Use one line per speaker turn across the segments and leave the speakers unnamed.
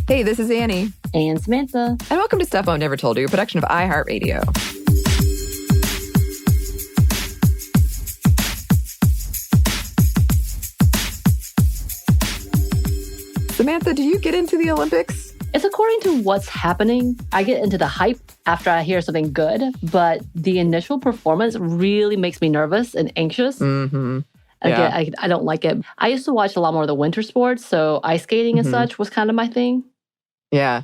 Hey, this is Anney.
And Samantha.
And welcome to Stuff Mom Never Told You, a production of iHeartRadio. Samantha, do you get into the Olympics?
It's according to what's happening. I get into the hype after I hear something good, but the initial performance really makes me nervous and anxious.
Mm-hmm.
Again, I don't like it. I used to watch a lot more of the winter sports, so ice skating and such was kind of my thing.
Yeah.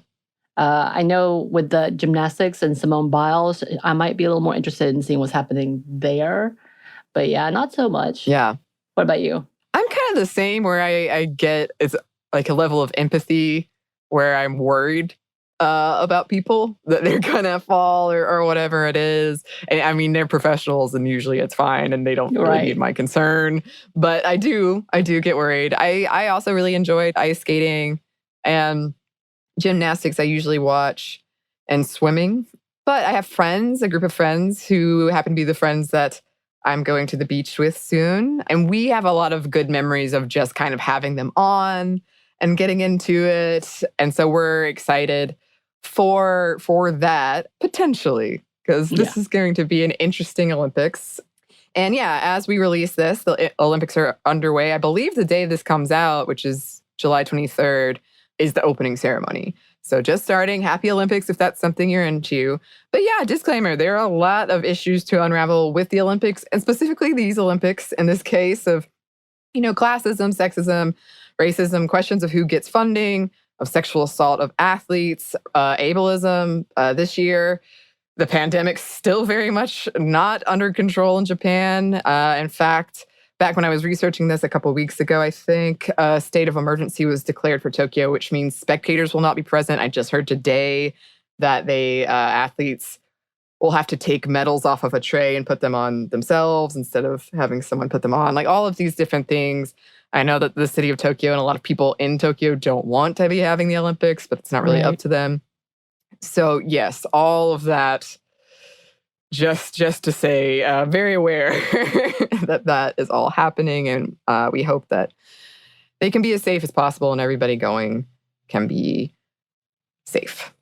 I know with the gymnastics and Simone Biles, I might be a little more interested in seeing what's happening there. But yeah, not so much.
Yeah.
What about you?
I'm kind of the same where I get it's like a level of empathy where I'm worried about people that they're gonna fall or whatever it is. And I mean, they're professionals and usually it's fine and they don't really need my concern. But I do get worried. I also really enjoyed ice skating and gymnastics. I usually watch and swimming. But I have friends, a group of friends who happen to be the friends that I'm going to the beach with soon. And we have a lot of good memories of just kind of having them on and getting into it. And so we're excited for that, potentially, because this is going to be an interesting Olympics. And yeah, as we release this, the Olympics are underway. I believe the day this comes out, which is July 23rd, is the opening ceremony. So just starting. Happy Olympics if that's something you're into. But yeah, disclaimer, there are a lot of issues to unravel with the Olympics, and specifically these Olympics in this case of, classism, sexism, racism, questions of who gets funding, of sexual assault of athletes, ableism this year. The pandemic's still very much not under control in Japan. In fact, back when I was researching this a couple of weeks ago, I think a state of emergency was declared for Tokyo, which means spectators will not be present. I just heard today that athletes will have to take medals off of a tray and put them on themselves instead of having someone put them on. Like all of these different things. I know that the city of Tokyo and a lot of people in Tokyo don't want to be having the Olympics, but it's not really up to them. So yes, all of that. Just to say, very aware that is all happening, and we hope that they can be as safe as possible and everybody going can be safe.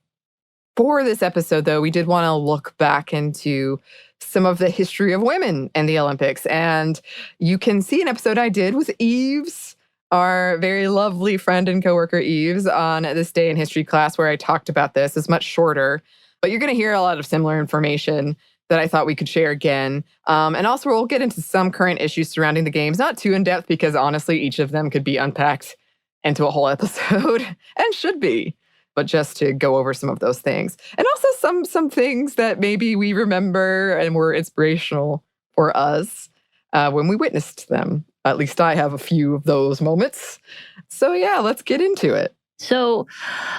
For this episode, though, we did want to look back into some of the history of women in the Olympics, and you can see an episode I did with Eves, our very lovely friend and coworker Eves, on This Day in History class where I talked about this. It's much shorter, but you're going to hear a lot of similar information that I thought we could share again. And also we'll get into some current issues surrounding the games, not too in depth because honestly, each of them could be unpacked into a whole episode and should be, but just to go over some of those things. And also some things that maybe we remember and were inspirational for us when we witnessed them. At least I have a few of those moments. So yeah, let's get into it.
So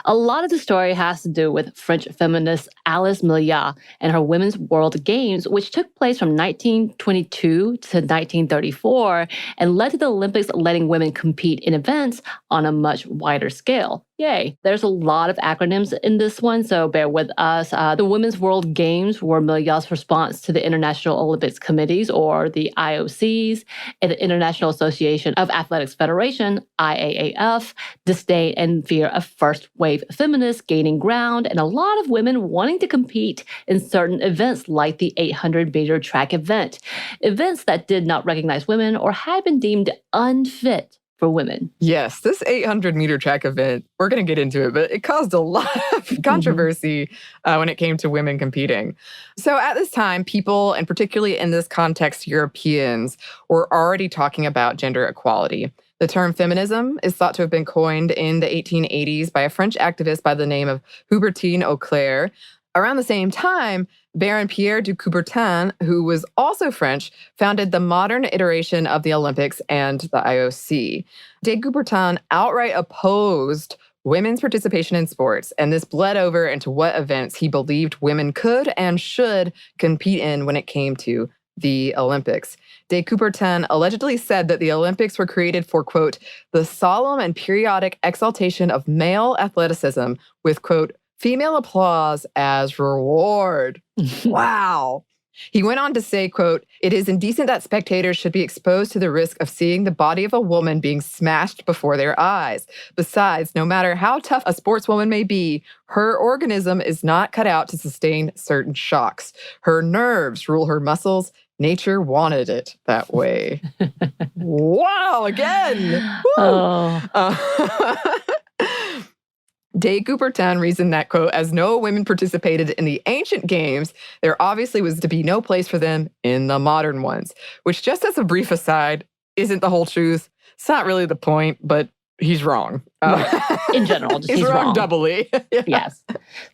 a lot of the story has to do with French feminist Alice Milliat and her Women's World Games, which took place from 1922 to 1934 and led to the Olympics letting women compete in events on a much wider scale. Yay. There's a lot of acronyms in this one, so bear with us. The Women's World Games were Milliat's response to the International Olympics Committees, or the IOCs, and the International Association of Athletics Federation, IAAF, disdain and fear of first-wave feminists gaining ground, and a lot of women wanting to compete in certain events like the 800-meter track event, events that did not recognize women or had been deemed unfit for women.
Yes, this 800-meter track event, we're going to get into it, but it caused a lot of controversy when it came to women competing. So at this time, people, and particularly in this context, Europeans, were already talking about gender equality. The term feminism is thought to have been coined in the 1880s by a French activist by the name of Hubertine Auclair. Around the same time, Baron Pierre de Coubertin, who was also French, founded the modern iteration of the Olympics and the IOC. De Coubertin outright opposed women's participation in sports, and this bled over into what events he believed women could and should compete in when it came to the Olympics. De Coubertin allegedly said that the Olympics were created for, quote, the solemn and periodic exaltation of male athleticism with, quote, female applause as reward. Wow. He went on to say, quote, "It is indecent that spectators should be exposed to the risk of seeing the body of a woman being smashed before their eyes. Besides, no matter how tough a sportswoman may be, her organism is not cut out to sustain certain shocks. Her nerves rule her muscles. Nature wanted it that way." Wow, again.
Oh.
De Coubertin reasoned that, quote, "As no women participated in the ancient games, there obviously was to be no place for them in the modern ones," which, just as a brief aside, isn't the whole truth. It's not really the point, but he's wrong.
Right. In general, just
he's wrong doubly. Yeah.
Yes.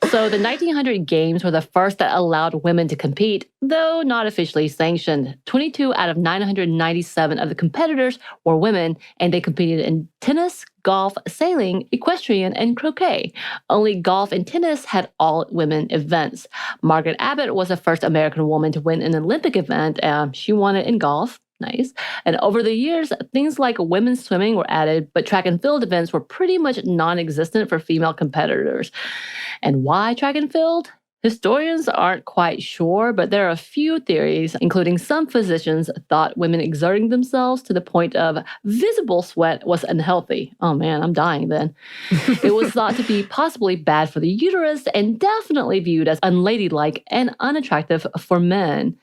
So the 1900 games were the first that allowed women to compete, though not officially sanctioned. 22 out of 997 of the competitors were women, and they competed in tennis, golf, sailing, equestrian, and croquet. Only golf and tennis had all-women events. Margaret Abbott was the first American woman to win an Olympic event. She won it in golf. Nice. And over the years, things like women's swimming were added, but track and field events were pretty much non-existent for female competitors. And why track and field? Historians aren't quite sure, but there are a few theories, including some physicians thought women exerting themselves to the point of visible sweat was unhealthy. Oh man, I'm dying then. It was thought to be possibly bad for the uterus and definitely viewed as unladylike and unattractive for men.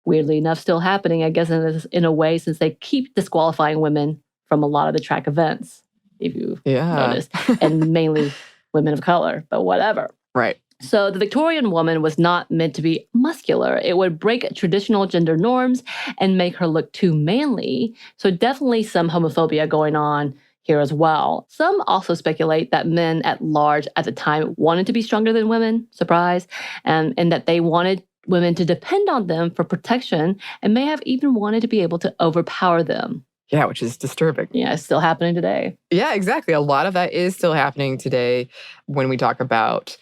Weirdly enough, still happening, I guess, in a way, since they keep disqualifying women from a lot of the track events, if you notice, and mainly women of color, but whatever.
Right.
So the Victorian woman was not meant to be muscular. It would break traditional gender norms and make her look too manly. So definitely some homophobia going on here as well. Some also speculate that men at large at the time wanted to be stronger than women, surprise, and that they wanted women to depend on them for protection and may have even wanted to be able to overpower them.
Yeah, which is disturbing.
Yeah, it's still happening today.
Yeah, exactly. A lot of that is still happening today when we talk about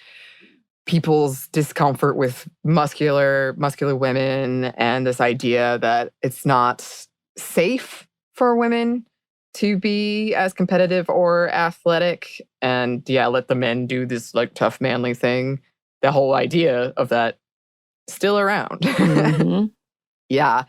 people's discomfort with muscular women and this idea that it's not safe for women to be as competitive or athletic and let the men do this like tough manly thing. The whole idea of that still around.
Mm-hmm.
Yeah.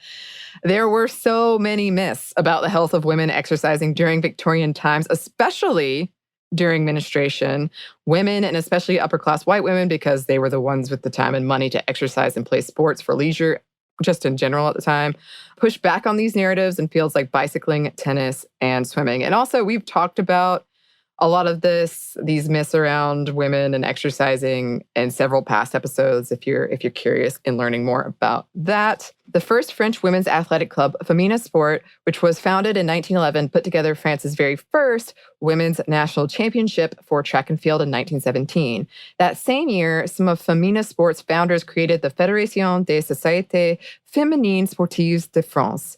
There were so many myths about the health of women exercising during Victorian times, especially during menstruation. Women, and especially upper-class white women, because they were the ones with the time and money to exercise and play sports for leisure, just in general at the time, pushed back on these narratives in fields like bicycling, tennis, and swimming. And also, we've talked about a lot of these myths around women and exercising in several past episodes, if you're curious in learning more about that. The first French women's athletic club, Feminist Sport, which was founded in 1911, put together France's very first women's national championship for track and field in 1917. That same year, some of Feminist Sport's founders created the Fédération des Sociétés Féminines Sportives de France,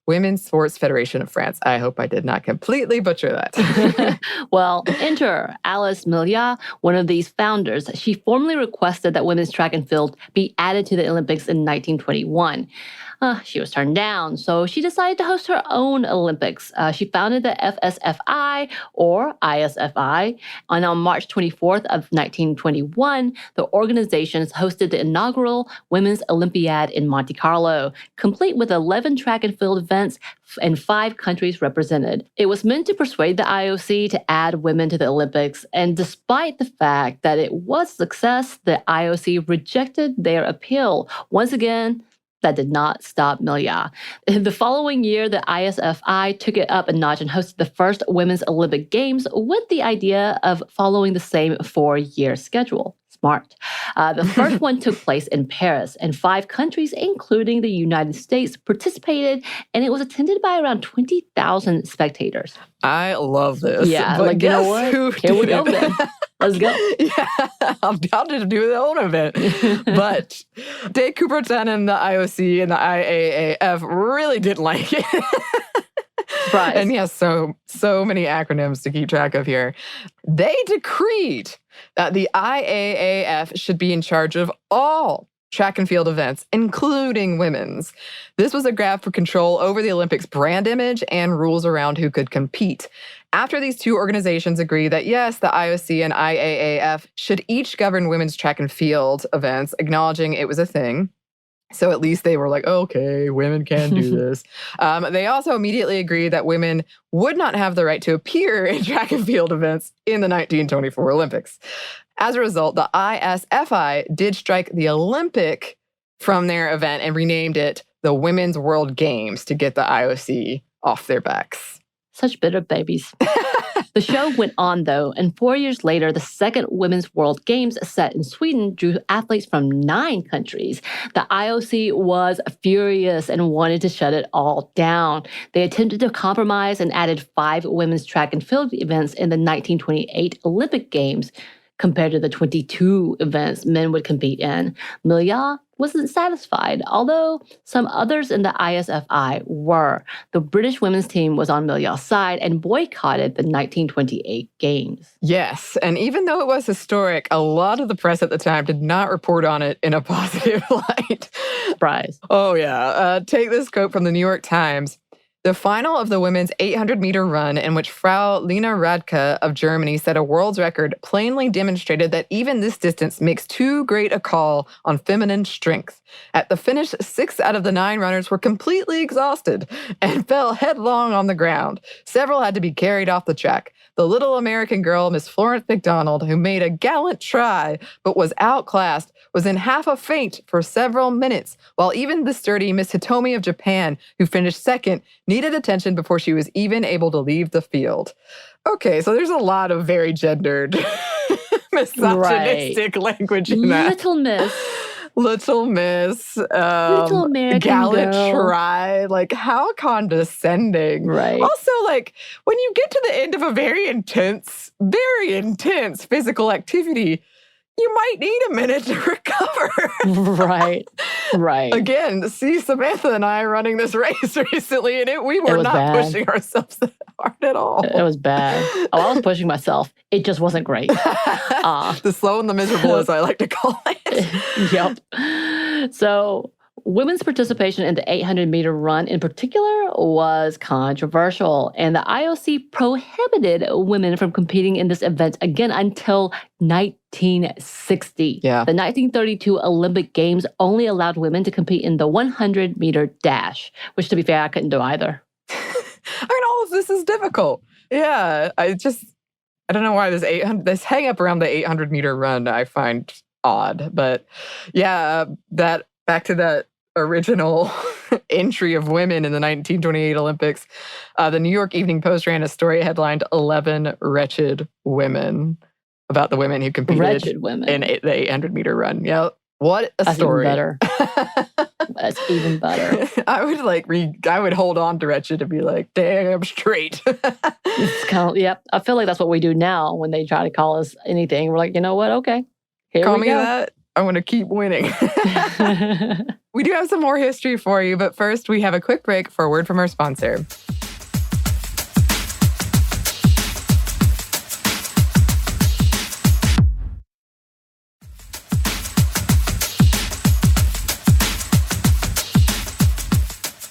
Women's Sports Federation of France. I hope I did not completely butcher that.
Well, enter Alice Milliat, one of these founders. She formally requested that women's track and field be added to the Olympics in 1921. She was turned down, so she decided to host her own Olympics. She founded the FSFI, or ISFI, and on March 24th of 1921, the organization hosted the inaugural Women's Olympiad in Monte Carlo, complete with 11 track and field events and 5 countries represented. It was meant to persuade the IOC to add women to the Olympics, and despite the fact that it was a success, the IOC rejected their appeal. Once again, that did not stop Milliat. The following year, the ISFI took it up a notch and hosted the first Women's Olympic Games with the idea of following the same 4-year schedule. Smart. The first one took place in Paris, and 5 countries, including the United States, participated, and it was attended by around 20,000 spectators.
I love this.
Yeah,
but
like, you know what? Here we go then. Let's go.
Yeah, I'm down to do their own event. But De Coubertin and the IOC and the IAAF really didn't like it.
Surprise.
And yes, so many acronyms to keep track of here. They decreed that the IAAF should be in charge of all track and field events, including women's. This was a grab for control over the Olympics' brand image and rules around who could compete. After these two organizations agreed that, yes, the IOC and IAAF should each govern women's track and field events, acknowledging it was a thing, So at least they were like, okay, women can do this. They also immediately agreed that women would not have the right to appear in track and field events in the 1924 Olympics. As a result, the ISFI did strike the Olympic from their event and renamed it the Women's World Games to get the IOC off their backs.
Such bitter babies. The show went on, though, and 4 years later, the second Women's World Games set in Sweden drew athletes from 9 countries. The IOC was furious and wanted to shut it all down. They attempted to compromise and added 5 women's track and field events in the 1928 Olympic Games, compared to the 22 events men would compete in. Milja wasn't satisfied, although some others in the ISFI were. The British women's team was on Milja's side and boycotted the 1928 Games.
Yes, and even though it was historic, a lot of the press at the time did not report on it in a positive light.
Surprise.
Oh, yeah. Take this quote from the New York Times. The final of the women's 800-meter run, in which Frau Lena Radke of Germany set a world's record, plainly demonstrated that even this distance makes too great a call on feminine strength. At the finish, 6 out of the 9 runners were completely exhausted and fell headlong on the ground. Several had to be carried off the track. The little American girl, Miss Florence McDonald, who made a gallant try but was outclassed, was in half a faint for several minutes, while even the sturdy Miss Hitomi of Japan, who finished second, needed attention before she was even able to leave the field. Okay, so there's a lot of very gendered, misogynistic language in that.
Little Miss.
Little Miss,
Little American
gallant
girl.
try, like how condescending.
Right.
Also, like when you get to the end of a very intense physical activity, you might need a minute to recover.
Right.
Again, see Samantha and I running this race recently, and we were not
bad.
pushing ourselves that hard at all.
It was bad. Oh, I was pushing myself. It just wasn't great.
The slow and the miserable, as I like to call it.
Yep. So women's participation in the 800-meter run in particular was controversial, and the IOC prohibited women from competing in this event again until 1960.
Yeah.
The 1932 Olympic Games only allowed women to compete in the 100-meter dash, which, to be fair, I couldn't do either.
I mean, all of this is difficult. Yeah, I don't know why this hang up around the 800-meter run I find odd, but yeah, back to that original entry of women in the 1928 Olympics, the New York Evening Post ran a story headlined 11 Wretched Women about the women who competed in the 800-meter run. Yeah, what a story.
Even better. That's even better.
I would hold on to Wretched to be like, damn straight.
It's kind of, yep. I feel like that's what we do now when they try to call us anything. We're like, you know what? Okay.
Call me that. I want to keep winning. We do have some more history for you, but first we have a quick break for a word from our sponsor.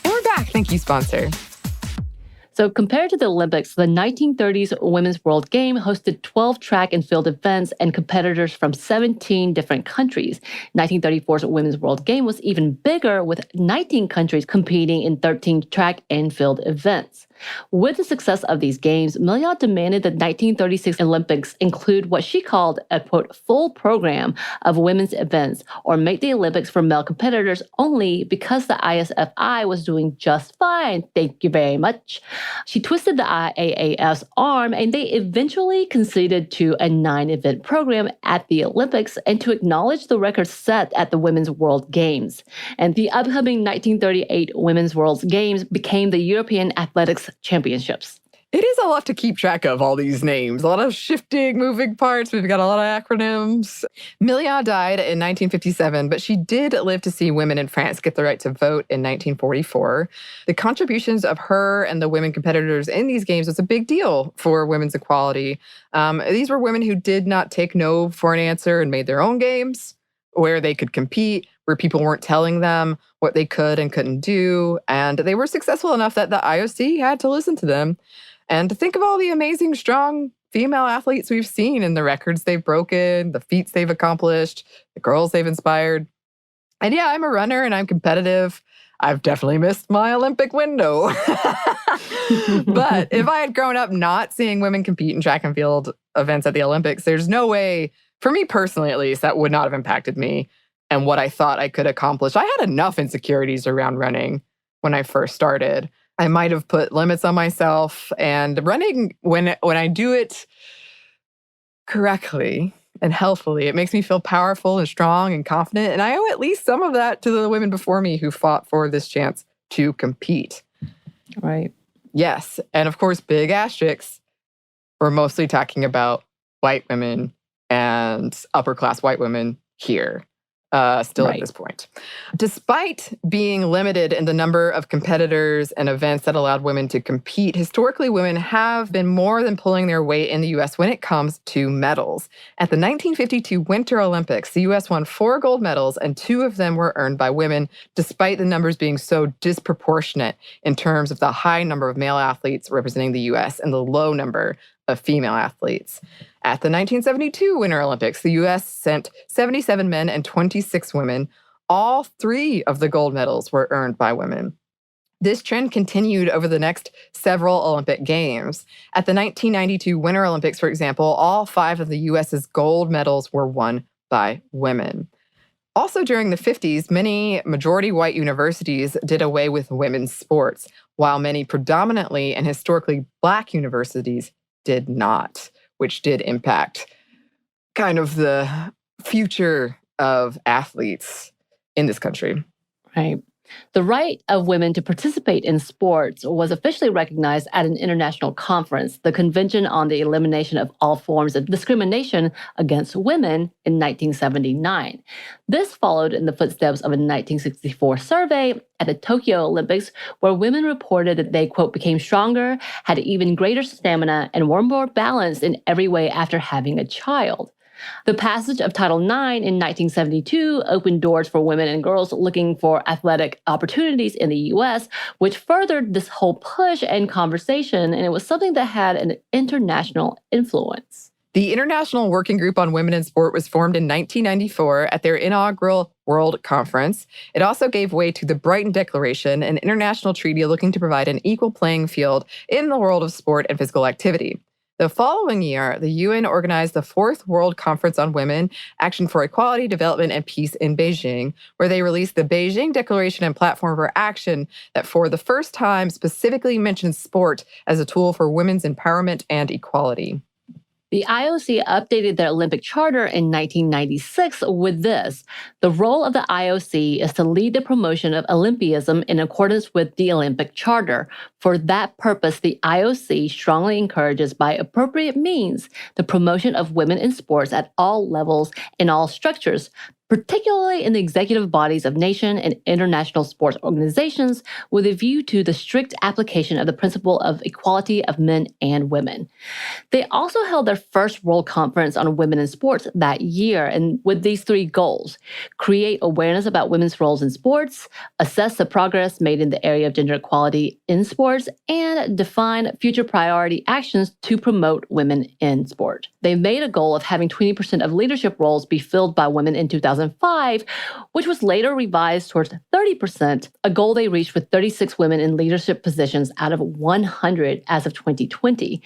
And we're back. Thank you, sponsor.
So compared to the Olympics, the 1930s Women's World Game hosted 12 track and field events and competitors from 17 different countries. 1934's Women's World Game was even bigger, with 19 countries competing in 13 track and field events. With the success of these games, Milja demanded the 1936 Olympics include what she called a, quote, full program of women's events, or make the Olympics for male competitors only, because the ISFI was doing just fine. Thank you very much. She twisted the IAAF's arm, and they eventually conceded to a 9-event program at the Olympics and to acknowledge the record set at the Women's World Games. And the upcoming 1938 Women's World Games became the European Athletics Championships.
It is a lot to keep track of, all these names. A lot of shifting, moving parts. We've got a lot of acronyms. Milja died in 1957, but she did live to see women in France get the right to vote in 1944. The contributions of her and the women competitors in these games was a big deal for women's equality. These were women who did not take no for an answer and made their own games where they could compete, where people weren't telling them what they could and couldn't do. And they were successful enough that the IOC had to listen to them. And to think of all the amazing, strong female athletes we've seen and the records they've broken, the feats they've accomplished, the girls they've inspired. And yeah, I'm a runner and I'm competitive. I've definitely missed my Olympic window. But if I had grown up not seeing women compete in track and field events at the Olympics, there's no way, for me personally at least, that would not have impacted me and what I thought I could accomplish. I had enough insecurities around running when I first started. I might have put limits on myself, and running, when I do it correctly and healthfully, it makes me feel powerful and strong and confident. And I owe at least some of that to the women before me who fought for this chance to compete.
Right.
Yes. And of course, big asterisks, we're mostly talking about white women and upper class white women here. Still at this point. Despite being limited in the number of competitors and events that allowed women to compete, historically, women have been more than pulling their weight in the U.S. when it comes to medals. At the 1952 Winter Olympics, the U.S. won 4 gold medals, and 2 of them were earned by women, despite the numbers being so disproportionate in terms of the high number of male athletes representing the U.S. and the low number of female athletes. At the 1972 Winter Olympics, the U.S. sent 77 men and 26 women. All 3 of the gold medals were earned by women. This trend continued over the next several Olympic Games. At the 1992 Winter Olympics, for example, all 5 of the U.S.'s gold medals were won by women. Also during the 50s, many majority white universities did away with women's sports, while many predominantly and historically Black universities did not, which did impact kind of the future of athletes in this country.
Right. The right of women to participate in sports was officially recognized at an international conference, the Convention on the Elimination of All Forms of Discrimination Against Women in 1979. This followed in the footsteps of a 1964 survey at the Tokyo Olympics, where women reported that they, quote, became stronger, had even greater stamina, and were more balanced in every way after having a child. The passage of Title IX in 1972 opened doors for women and girls looking for athletic opportunities in the U.S., which furthered this whole push and conversation, and it was something that had an international influence.
The International Working Group on Women in Sport was formed in 1994 at their inaugural World Conference. It also gave way to the Brighton Declaration, an international treaty looking to provide an equal playing field in the world of sport and physical activity. The following year, the UN organized the 4th World Conference on Women, Action for Equality, Development, and Peace in Beijing, where they released the Beijing Declaration and Platform for Action that for the first time specifically mentioned sport as a tool for women's empowerment and equality.
The IOC updated their Olympic charter in 1996 with this. The role of the IOC is to lead the promotion of Olympism in accordance with the Olympic Charter. For that purpose, the IOC strongly encourages, by appropriate means, the promotion of women in sports at all levels in all structures, particularly in the executive bodies of nation and international sports organizations, with a view to the strict application of the principle of equality of men and women. They also held their first World Conference on Women in Sports that year, and with these 3 goals: create awareness about women's roles in sports, assess the progress made in the area of gender equality in sports, and define future priority actions to promote women in sport. They made a goal of having 20% of leadership roles be filled by women in 2005, which was later revised towards 30%, a goal they reached with 36 women in leadership positions out of 100 as of 2020.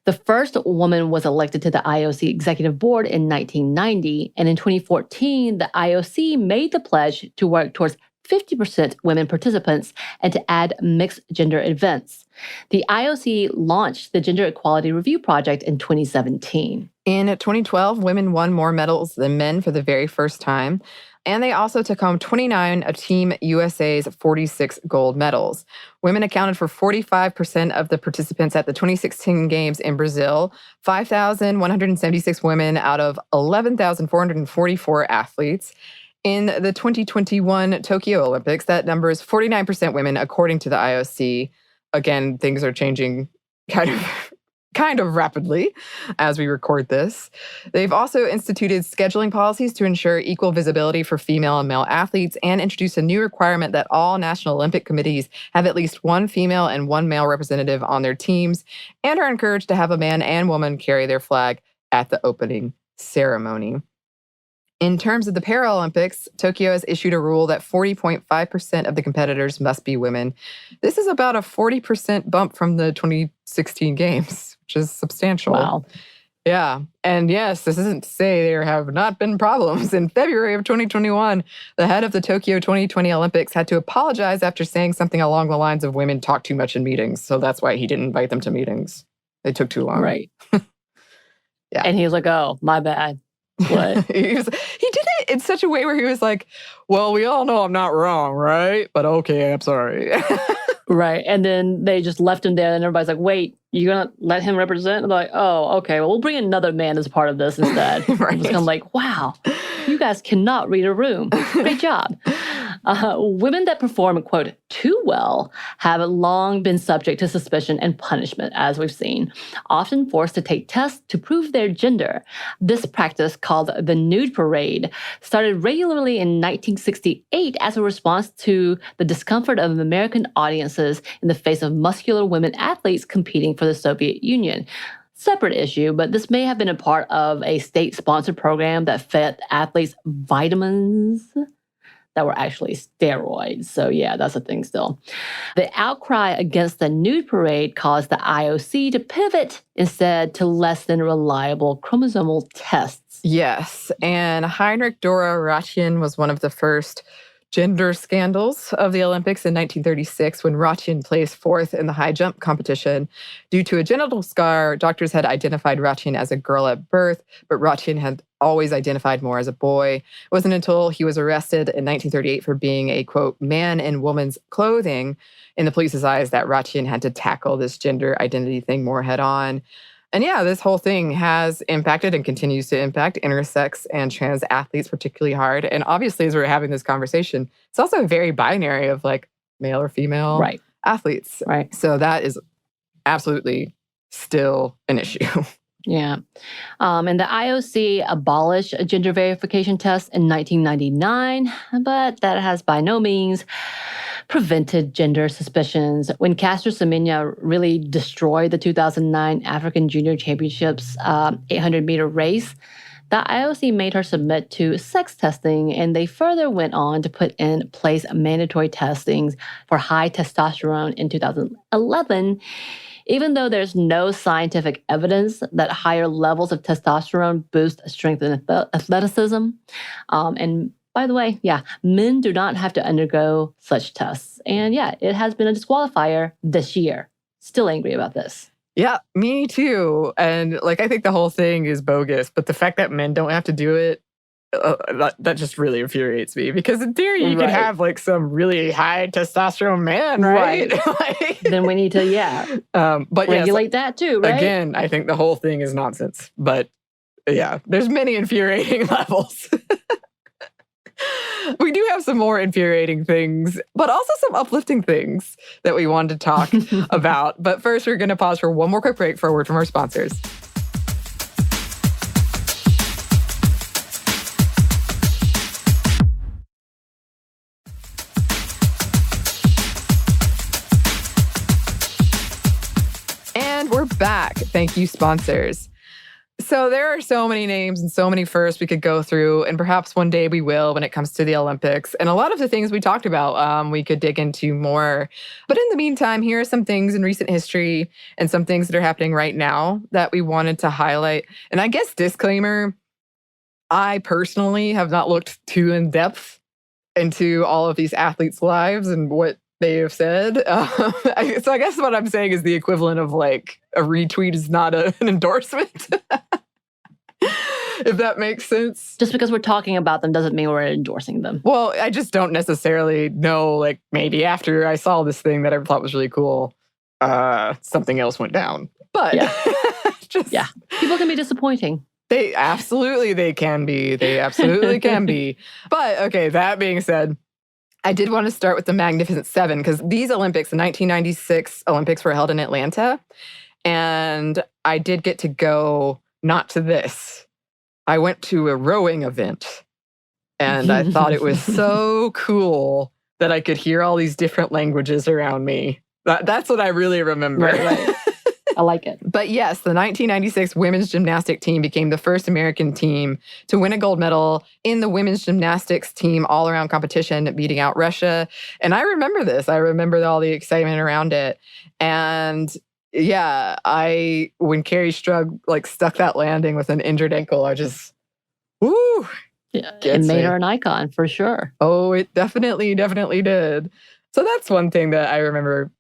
The first woman was elected to the IOC Executive Board in 1990, and in 2014, the IOC made the pledge to work towards 50% women participants and to add mixed gender events. The IOC launched the Gender Equality Review Project in 2017.
In 2012, women won more medals than men for the very first time, and they also took home 29 of Team USA's 46 gold medals. Women accounted for 45% of the participants at the 2016 Games in Brazil, 5,176 women out of 11,444 athletes. In the 2021 Tokyo Olympics, that number is 49% women, according to the IOC. Again, things are changing kind of rapidly as we record this. They've also instituted scheduling policies to ensure equal visibility for female and male athletes and introduced a new requirement that all National Olympic Committees have at least 1 female and 1 male representative on their teams and are encouraged to have a man and woman carry their flag at the opening ceremony. In terms of the Paralympics, Tokyo has issued a rule that 40.5% of the competitors must be women. This is about a 40% bump from the 2016 games, which is substantial.
Wow.
Yeah. And yes, this isn't to say there have not been problems. In February of 2021, the head of the Tokyo 2020 Olympics had to apologize after saying something along the lines of women talk too much in meetings. So that's why he didn't invite them to meetings. They took too long.
Right.
Yeah.
And he was like, oh, my bad. What?
He did it in such a way where he was like, well, we all know I'm not wrong, right? But okay, I'm sorry.
Right. And then they just left him there and everybody's like, wait, you're going to let him represent? And they're like, oh, okay, well, we'll bring another man as part of this instead.
Right.
It was kind of like, wow, you guys cannot read a room. Great job. Women that perform, quote, too well have long been subject to suspicion and punishment, as we've seen, often forced to take tests to prove their gender. This practice, called the nude parade, started regularly in 1968 as a response to the discomfort of American audiences in the face of muscular women athletes competing for the Soviet Union. Separate issue, but this may have been a part of a state-sponsored program that fed athletes vitamins that were actually steroids. So yeah, that's a thing still. The outcry against the nude parade caused the IOC to pivot instead to less than reliable chromosomal tests.
Yes, and Heinrich Dora Ratjen was one of the first gender scandals of the Olympics in 1936 when Ratjen placed fourth in the high jump competition. Due to a genital scar, doctors had identified Ratjen as a girl at birth, but Ratjen had always identified more as a boy. It wasn't until he was arrested in 1938 for being a, quote, man in woman's clothing in the police's eyes that Ratjen had to tackle this gender identity thing more head on. And yeah, this whole thing has impacted and continues to impact intersex and trans athletes particularly hard. And obviously, as we're having this conversation, it's also very binary of like male or female athletes.
Right.
So that is absolutely still an issue.
Yeah. And the IOC abolished a gender verification test in 1999, but that has by no means prevented gender suspicions. When Caster Semenya really destroyed the 2009 African Junior Championships 800-meter race, the IOC made her submit to sex testing, and they further went on to put in place mandatory testings for high testosterone in 2011, even though there's no scientific evidence that higher levels of testosterone boost strength and athleticism. And by the way, yeah, men do not have to undergo such tests. And yeah, it has been a disqualifier this year. Still angry about this.
Yeah, me too. And like, I think the whole thing is bogus, but the fact that men don't have to do it, that just really infuriates me, because in theory you could have like some really high testosterone man, right?
Like, then we need to,
but
regulate that too, right?
Again, I think the whole thing is nonsense. But yeah, there's many infuriating levels. We do have some more infuriating things, but also some uplifting things that we wanted to talk about. But first, we're going to pause for one more quick break for a word from our sponsors. And we're back. Thank you, sponsors. So there are so many names and so many firsts we could go through, and perhaps one day we will when it comes to the Olympics. And a lot of the things we talked about, we could dig into more. But in the meantime, here are some things in recent history and some things that are happening right now that we wanted to highlight. And I guess disclaimer, I personally have not looked too in depth into all of these athletes' lives and what they have said. So I guess what I'm saying is the equivalent of like a retweet is not an endorsement. If that makes sense.
Just because we're talking about them doesn't mean we're endorsing them.
Well, I just don't necessarily know, like maybe after I saw this thing that I thought was really cool, something else went down. But
people can be disappointing.
They absolutely can be. They absolutely can be. But okay, that being said, I did want to start with the Magnificent Seven, because these Olympics, the 1996 Olympics, were held in Atlanta. And I did get to go, not to this. I went to a rowing event. And I thought it was so cool that I could hear all these different languages around me. That's what I really remember.
Right. I like it.
But yes, the 1996 women's gymnastic team became the first American team to win a gold medal in the women's gymnastics team all-around competition, beating out Russia. And I remember this. I remember all the excitement around it. And yeah, when Carrie Strug stuck that landing with an injured ankle, I just, woo.
Yeah, it made her an icon for sure.
Oh, it definitely did. So that's one thing that I remember.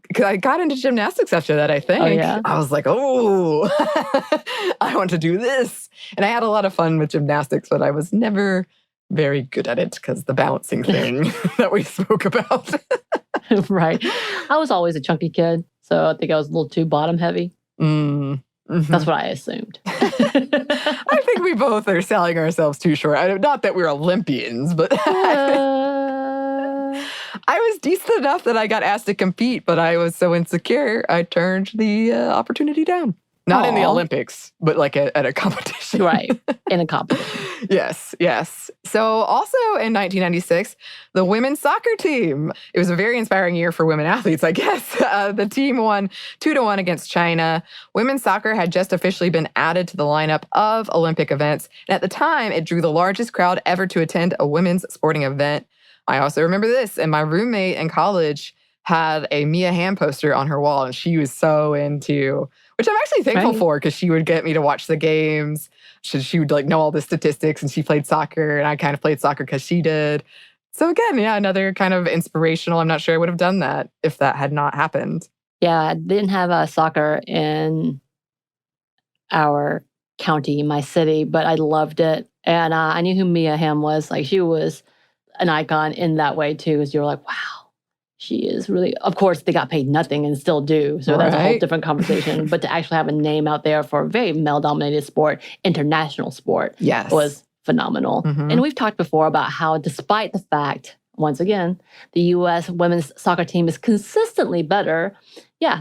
Because I got into gymnastics after that, I think.
Oh, yeah?
I was like, oh, I want to do this. And I had a lot of fun with gymnastics, but I was never very good at it because the balancing thing that we spoke about.
Right. I was always a chunky kid, so I think I was a little too bottom heavy. That's what I assumed.
I think we both are selling ourselves too short. Not that we're Olympians, but I was decent enough that I got asked to compete, but I was so insecure, I turned the opportunity down. Not in the Olympics, but at a competition.
Right, in a competition.
Yes. So also in 1996, the women's soccer team. It was a very inspiring year for women athletes, I guess. The team won 2-1 against China. Women's soccer had just officially been added to the lineup of Olympic events. And at the time, it drew the largest crowd ever to attend a women's sporting event. I also remember this, and my roommate in college had a Mia Hamm poster on her wall, and she was so into, which I'm actually thankful for, because she would get me to watch the games. She would know all the statistics, and she played soccer, and I kind of played soccer because she did. So again, yeah, another kind of inspirational. I'm not sure I would have done that if that had not happened.
Yeah, I didn't have soccer in our county, my city, but I loved it. And I knew who Mia Hamm was. She was an icon in that way too, because you're like, wow, she is really, of course, they got paid nothing and still do. So that's a whole different conversation. But to actually have a name out there for a very male-dominated sport, international sport, was phenomenal. And we've talked before about how, despite the fact, once again, the U.S. women's soccer team is consistently better,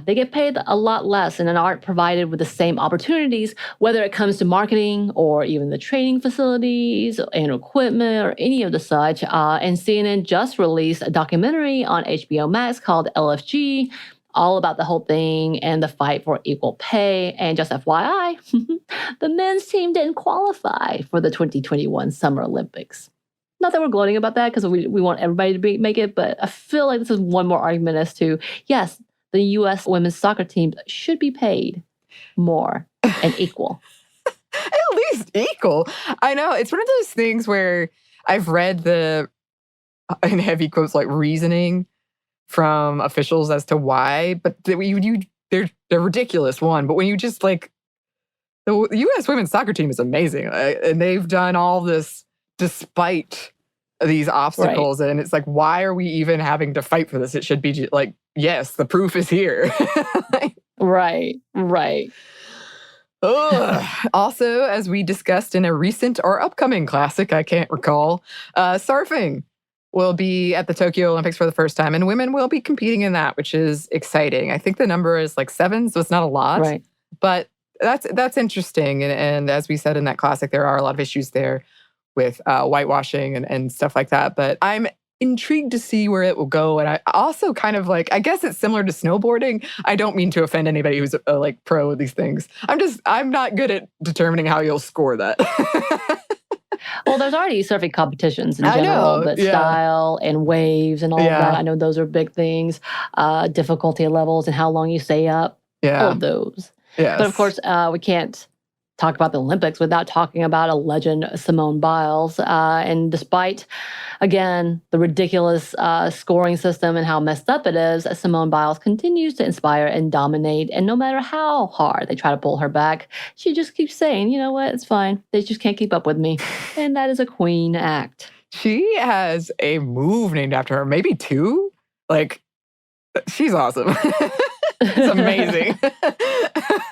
they get paid a lot less and aren't provided with the same opportunities, whether it comes to marketing or even the training facilities and equipment or any of the such. And CNN just released a documentary on HBO Max called LFG, all about the whole thing and the fight for equal pay. And just FYI, the men's team didn't qualify for the 2021 Summer Olympics. Not that we're gloating about that, because we want everybody to make it, but I feel like this is one more argument as to, yes, the U.S. women's soccer team should be paid more and equal.
At least equal. I know. It's one of those things where I've read the, in heavy quotes, reasoning from officials as to why, but they're ridiculous, one. But when you just the U.S. women's soccer team is amazing. And they've done all this despite these obstacles. And it's why are we even having to fight for this? It should be yes, the proof is here.
Right.
Also, as we discussed in a recent or upcoming classic, I can't recall, surfing will be at the Tokyo Olympics for the first time, and women will be competing in that, which is exciting. I think the number is 7, so it's not a lot.
Right.
But that's interesting. And as we said in that classic, there are a lot of issues there with whitewashing and stuff like that. But I'm intrigued to see where it will go. And I also kind of I guess it's similar to snowboarding. I don't mean to offend anybody who's pro with these things. I'm not good at determining how you'll score that.
Well, there's already surfing competitions in general, but style and waves and all of that. I know those are big things. Difficulty levels and how long you stay up. All of those.
Yes.
But of course, we can't talk about the Olympics without talking about a legend, Simone Biles. And despite, again, the ridiculous scoring system and how messed up it is, Simone Biles continues to inspire and dominate. And no matter how hard they try to pull her back, she just keeps saying, you know what, it's fine. They just can't keep up with me. And that is a queen act.
She has a move named after her, maybe 2. She's awesome. It's amazing.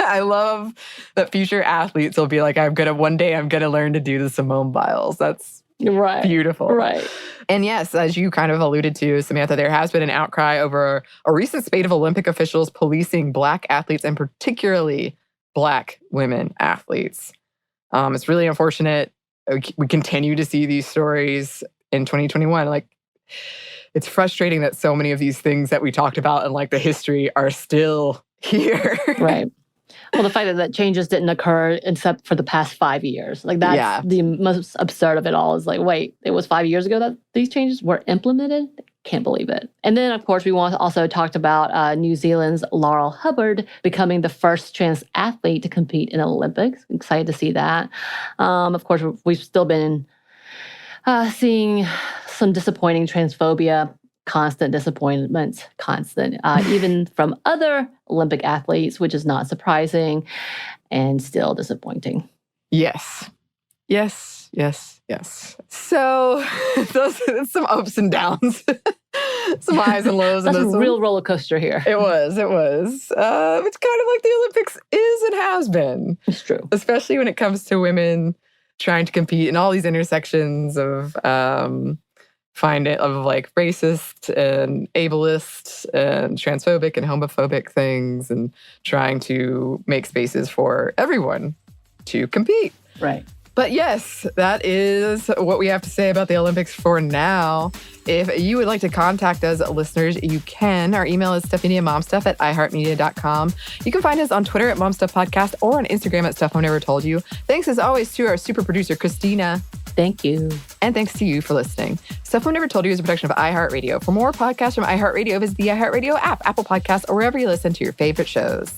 I love that future athletes will be one day I'm going to learn to do the Simone Biles. That's beautiful.
Right.
And yes, as you kind of alluded to, Samantha, there has been an outcry over a recent spate of Olympic officials policing Black athletes, and particularly Black women athletes. It's really unfortunate. We continue to see these stories in 2021. It's frustrating that so many of these things that we talked about and the history are still here.
Right. Well, the fact that changes didn't occur except for the past 5 years. Like, that's the most absurd of it all, is like, wait, it was 5 years ago that these changes were implemented? Can't believe it. And then, of course, we also talked about New Zealand's Laurel Hubbard becoming the first trans athlete to compete in the Olympics. Excited to see that. Of course, we've still been seeing some disappointing transphobia, constant disappointments, even from other Olympic athletes, which is not surprising and still disappointing.
Yes. So those are some ups and downs, some highs and lows.
That's a real roller coaster here.
It was. It's kind of like the Olympics is and has been.
It's true.
Especially when it comes to women trying to compete in all these intersections of like racist and ableist and transphobic and homophobic things, and trying to make spaces for everyone to compete.
Right.
But yes, that is what we have to say about the Olympics for now. If you would like to contact us, listeners, you can. Our email is stephanieandmomstuff@iheartmedia.com. You can find us on Twitter at momstuffpodcast or on Instagram at Stuff I've Never Told You. Thanks as always to our super producer, Christina.
Thank you.
And thanks to you for listening. Stuff I've Never Told You is a production of iHeartRadio. For more podcasts from iHeartRadio, visit the iHeartRadio app, Apple Podcasts, or wherever you listen to your favorite shows.